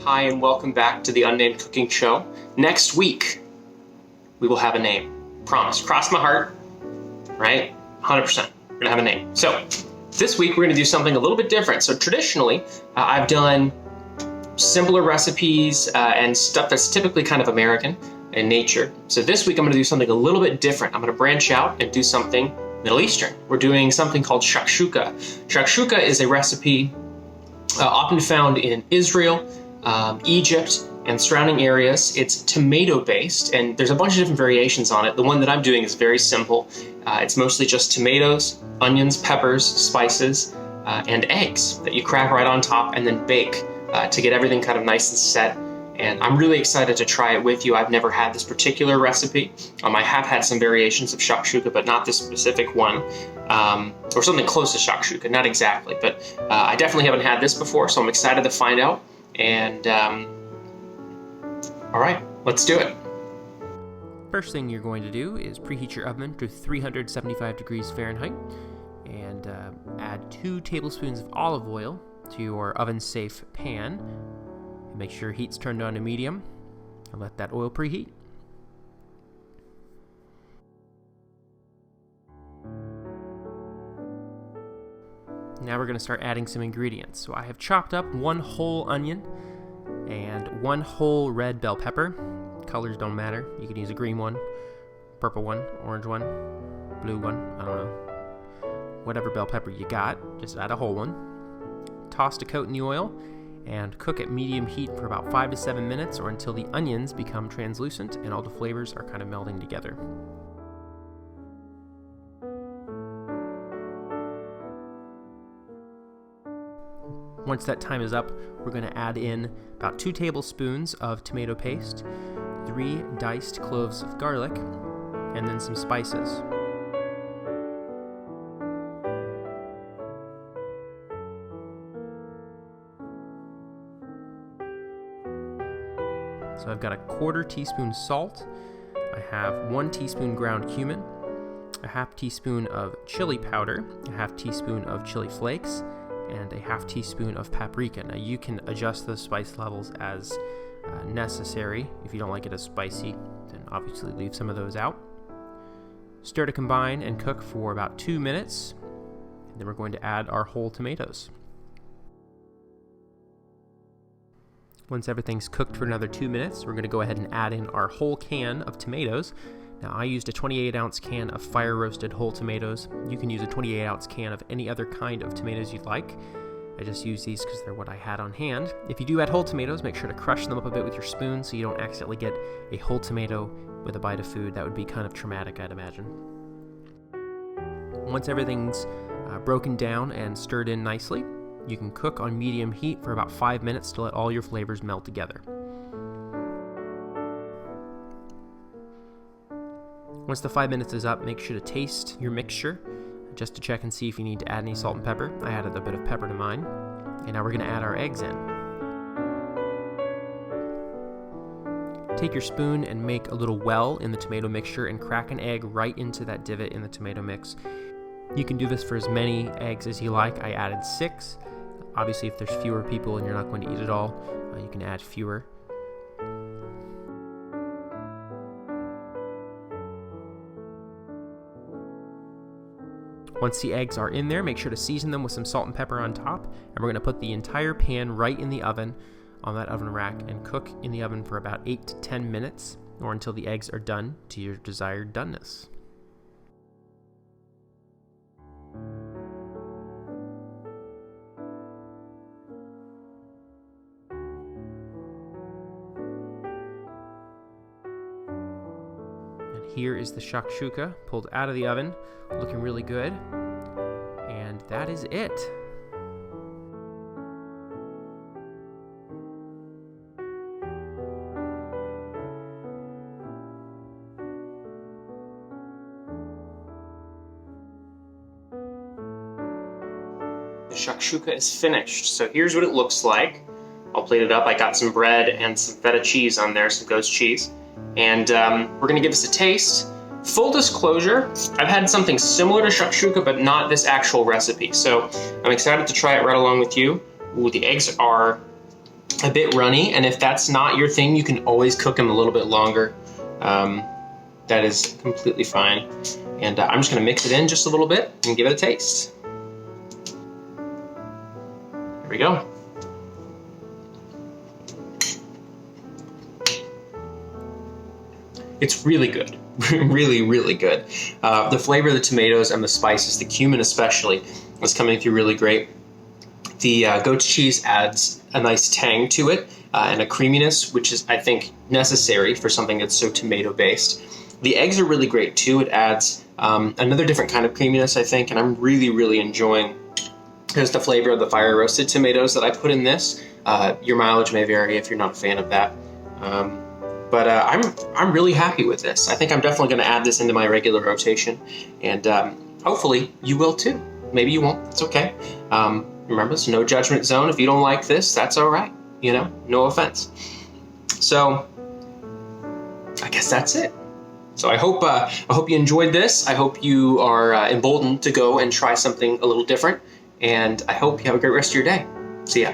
Hi, and welcome back to the Unnamed Cooking Show. Next week, we will have a name. Promise. Cross my heart, right? 100%. We're gonna have a name. So, this week we're gonna do something a little bit different. So traditionally, I've done simpler recipes and stuff that's typically kind of American in nature. So this week I'm gonna do something a little bit different. I'm gonna branch out and do something Middle Eastern. We're doing something called shakshuka. Shakshuka is a recipe often found in Israel, Egypt, and surrounding areas. It's tomato-based, and there's a bunch of different variations on it. The one that I'm doing is very simple. It's mostly just tomatoes, onions, peppers, spices, and eggs that you crack right on top and then bake to get everything kind of nice and set. And I'm really excited to try it with you. I've never had this particular recipe. I have had some variations of shakshuka, but not this specific one, or something close to shakshuka, not exactly. But I definitely haven't had this before, so I'm excited to find out. And all right, let's do it. First thing you're going to do is preheat your oven to 375 degrees Fahrenheit and add 2 tablespoons of olive oil to your oven-safe pan. Make sure heat's turned on to medium and let that oil preheat. Now we're going to start adding some ingredients. So I have chopped up 1 whole onion and 1 whole red bell pepper. Colors don't matter. You can use a green one, purple one, orange one, blue one, I don't know. Whatever bell pepper you got, just add a whole one. Toss to coat in the oil and cook at medium heat for about 5 to 7 minutes or until the onions become translucent and all the flavors are kind of melding together. Once that time is up, we're going to add in about 2 tablespoons of tomato paste, 3 diced cloves of garlic, and then some spices. So I've got a 1/4 teaspoon salt, I have 1 teaspoon ground cumin, a 1/2 teaspoon of chili powder, a 1/2 teaspoon of chili flakes, and a 1/2 teaspoon of paprika. Now you can adjust those spice levels as necessary. If you don't like it as spicy, then obviously leave some of those out. Stir to combine and cook for about 2 minutes. And then we're going to add our whole tomatoes. Once everything's cooked for another 2 minutes, we're going to go ahead and add in our whole can of tomatoes. Now I used a 28-ounce can of fire-roasted whole tomatoes. You can use a 28-ounce can of any other kind of tomatoes you'd like. I just use these because they're what I had on hand. If you do add whole tomatoes, make sure to crush them up a bit with your spoon so you don't accidentally get a whole tomato with a bite of food. That would be kind of traumatic, I'd imagine. Once everything's broken down and stirred in nicely, you can cook on medium heat for about 5 minutes to let all your flavors melt together. Once the 5 minutes is up, make sure to taste your mixture just to check and see if you need to add any salt and pepper. I added a bit of pepper to mine. And now we're going to add our eggs in. Take your spoon and make a little well in the tomato mixture and crack an egg right into that divot in the tomato mix. You can do this for as many eggs as you like. I added 6. Obviously, if there's fewer people and you're not going to eat it all, you can add fewer. Once the eggs are in there, make sure to season them with some salt and pepper on top, and we're going to put the entire pan right in the oven on that oven rack and cook in the oven for about 8 to 10 minutes or until the eggs are done to your desired doneness. Here is the shakshuka pulled out of the oven, looking really good. And that is it. The shakshuka is finished. So here's what it looks like. I'll plate it up. I got some bread and some feta cheese on there, some ghost cheese. And we're gonna give this a taste. Full disclosure, I've had something similar to shakshuka, but not this actual recipe. So I'm excited to try it right along with you. Ooh, the eggs are a bit runny, and if that's not your thing, you can always cook them a little bit longer. That is completely fine. And I'm just gonna mix it in just a little bit and give it a taste. Here we go. It's really good, really, really good. The flavor of the tomatoes and the spices, the cumin especially, is coming through really great. The goat cheese adds a nice tang to it and a creaminess, which is, I think, necessary for something that's so tomato-based. The eggs are really great too. It adds another different kind of creaminess, I think, and I'm really, really enjoying just the flavor of the fire-roasted tomatoes that I put in this. Your mileage may vary if you're not a fan of that. But I'm really happy with this. I think I'm definitely going to add this into my regular rotation, and hopefully you will too. Maybe you won't. It's okay. Remember, it's no judgment zone. If you don't like this, that's all right. You know, no offense. So I guess that's it. So I hope you enjoyed this. I hope you are emboldened to go and try something a little different, and I hope you have a great rest of your day. See ya.